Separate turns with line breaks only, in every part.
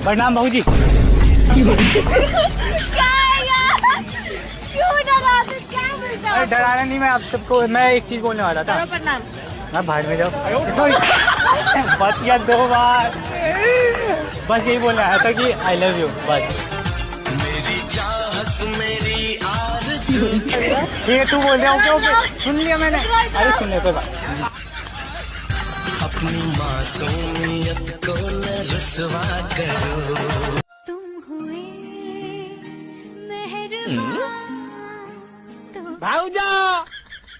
प्रणाम बहू जी। अरे डराना नहीं, मैं आप सबको मैं एक चीज बोलने वाला था।
प्रणाम।
मैं बाहर में जाओ, सॉरी बच गया 2 बार। बस यही बोलना आया था कि आई लव यू बस। ये तू बोल रहा हूँ ओके सुन लिया मैंने। अरे सुन लिया कोई बात।
अपनी मासूमियत को न रुसवा करो।
भाउज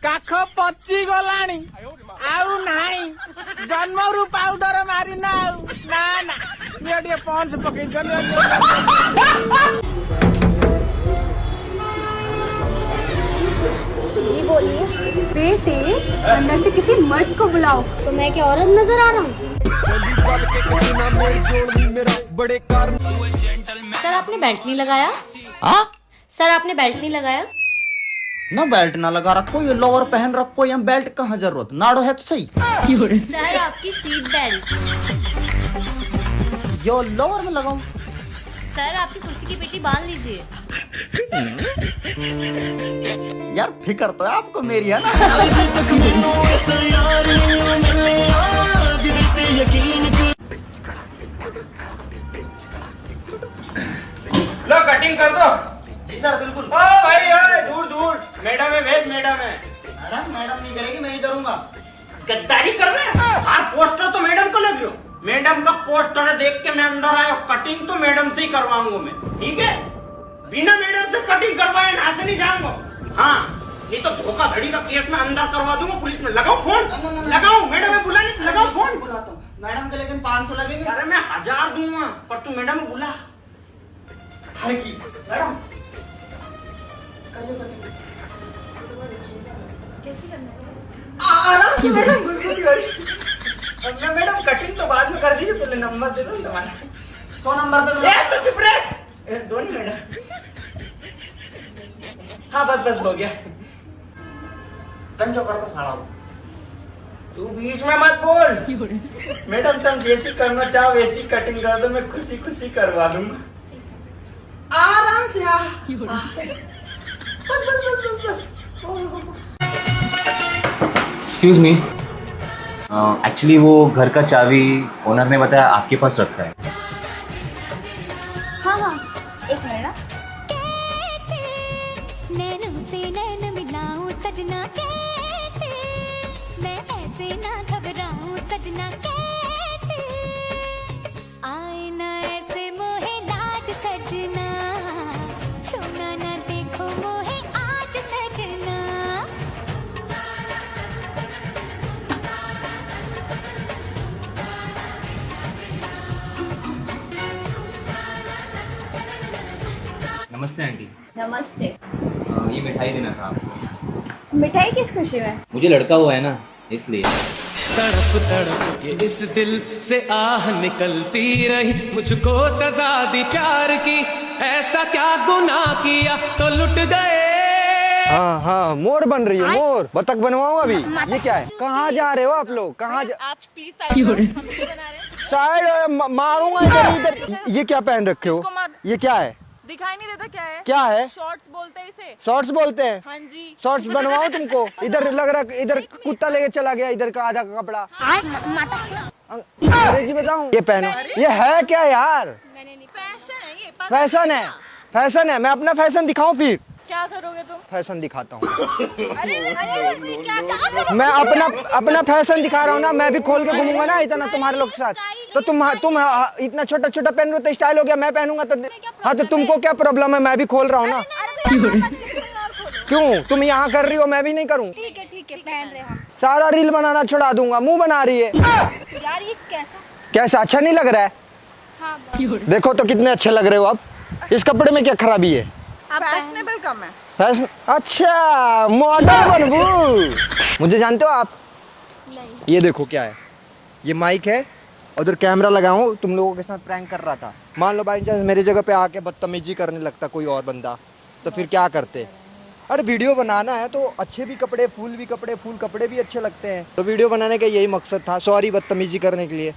काख पची गलानी आउ नाही जन्मरू पाउडर मारी ना ना ना ये पॉन्स पकई
जी बोलिए। बेटे अंदर से किसी मर्द को बुलाओ। तो मैं क्या औरत नजर आ रहा हूँ?
सर आपने बेल्ट नहीं लगाया? सर आपने बेल्ट नहीं लगाया?
ना बेल्ट ना लगा रखो, ये लोअर पहन रखो, यहाँ बेल्ट कहाँ जरूरत, नाड़ो है तो सही।
सर आपकी सीट बेल्ट।
यो लोअर में लगाऊं?
सर आपकी कुर्सी की पेटी बांध लीजिए।
यार फिक्र तो है आपको मेरी, है ना?
लो कटिंग कर दो।
जी सर बिल्कुल।
ओ भाई ओए दूर दूर मैडम है भेज मैडम है।
मैडम नहीं करेगी, मैं ही करूंगा।
गद्दारी कर रहे हैं यार। पोस्टर तो मैडम को लग रही हो। मैडम का पोस्टर देख के मैं अंदर आया। कटिंग तो मैडम से ही करवाऊंगा मैं, ठीक है? बिना मैडम से कटिंग करवाए यहाँ से नहीं जाऊंगा। हाँ नहीं तो धोखाधड़ी का केस में अंदर करवा दूंगा पुलिस में। लगाओ फोन। लगाओ मैडम में बुला नहीं, लगाओ फोन।
बुलाता हूँ मैडम के, लेकिन 500 लगेंगे।
अरे मैं 1000 दूंगा पर तू मैडम को बुला।
हर की मैडम आराम से मैडम अब मैं मैडम कटिंग तो बाद में कर दीजिए, पहले नंबर दे दो तुम्हारा। 100 नंबर पे
तो चुप रहे। दो नहीं मैडम। हाँ बस बस हो गया।
कंचो कर दो साड़ा।
तू बीच में मत बोल। मैडम तुम जैसी करना चाहो वैसी कटिंग कर दो, मैं खुशी खुशी करवा दूंगा।
आराम से बस बस बस बस बस।
एक्सक्यूज मी, एक्चुअली वो घर का चाबी ओनर ने बताया आपके पास रखा है।
हाँ हाँ एक मिनट ना।
कैसे नैनों से नैन मिलाऊं सजना, कैसे मैं ऐसे ना घबराऊं सजना, कैसे आए ना ऐसे मोहे लाज सजना, छूना ना देखो मोहे आज सजना।
नमस्ते आंटी।
नमस्ते।
ये मिठाई देना था आपको।
मिठाई किस खुशी में?
मुझे लड़का हुआ है ना, इसलिए।
तड़प तड़प के इस दिल से आह निकलती रही, मुझको सजा दी प्यार की, ऐसा क्या गुनाह किया तो लुट गए।
हाँ हाँ मोर बन रही है, मोर बतख बनवाऊं अभी। ये क्या है? कहाँ जा रहे हो आप लोग? कहाँ
आप प्लीज
साइड मारूंगा इधर इधर। ये क्या पहन रखे हो? ये क्या है?
दिखाई नहीं देता क्या है?
क्या है?
शॉर्ट्स बोलते हैं इसे।
शॉर्ट्स बोलते हैं?
हाँ जी।
शॉर्ट्स बनवाओ तुमको। इधर लग रहा इधर कुत्ता लेके चला गया, इधर का आधा कपड़ा। अंग्रेजी बताऊं? ये पहनो। ये है क्या यार?
फैशन है ये।
फैशन है, फैशन है। मैं अपना फैशन दिखाऊं फिर?
क्या करोगे तुम?
फैशन दिखाता हूँ।
अरे क्या
मैं अपना फैशन दिखा रहा हूँ ना। मैं भी खोल के घूमूंगा ना इतना तुम्हारे लोग के साथ। तो तुम इतना छोटा छोटा पहन रहे हो तो स्टाइल हो गया। मैं पहनूंगा तो हाँ, तो तुमको क्या प्रॉब्लम है? मैं भी खोल रहा हूँ ना। क्यों तुम यहाँ कर रही हो, मैं भी नहीं करूँ?
ठीक है पहन रहे हम।
सारा रील बनाना छोड़ा दूंगा। मुंह बना रही है
यार ये
कैसा? अच्छा नहीं लग रहा है?
हाँ
देखो तो कितने अच्छे लग रहे हो आप। इस कपड़े में क्या खराबी है?
फैशनेबल कम है।
फैशन? अच्छा मॉडल बनबू। मुझे जानते हो आप? नहीं। ये देखो क्या है, ये माइक है, उधर कैमरा लगाऊं। तुम लोगों के साथ प्रैंक कर रहा था। मान लो बाई चांस मेरी जगह पे आके बदतमीजी करने लगता कोई और बंदा, तो फिर क्या करते? अरे वीडियो बनाना है तो अच्छे भी कपड़े, फूल कपड़े भी अच्छे लगते हैं। तो वीडियो बनाने का यही मकसद था। सॉरी बदतमीजी करने के लिए।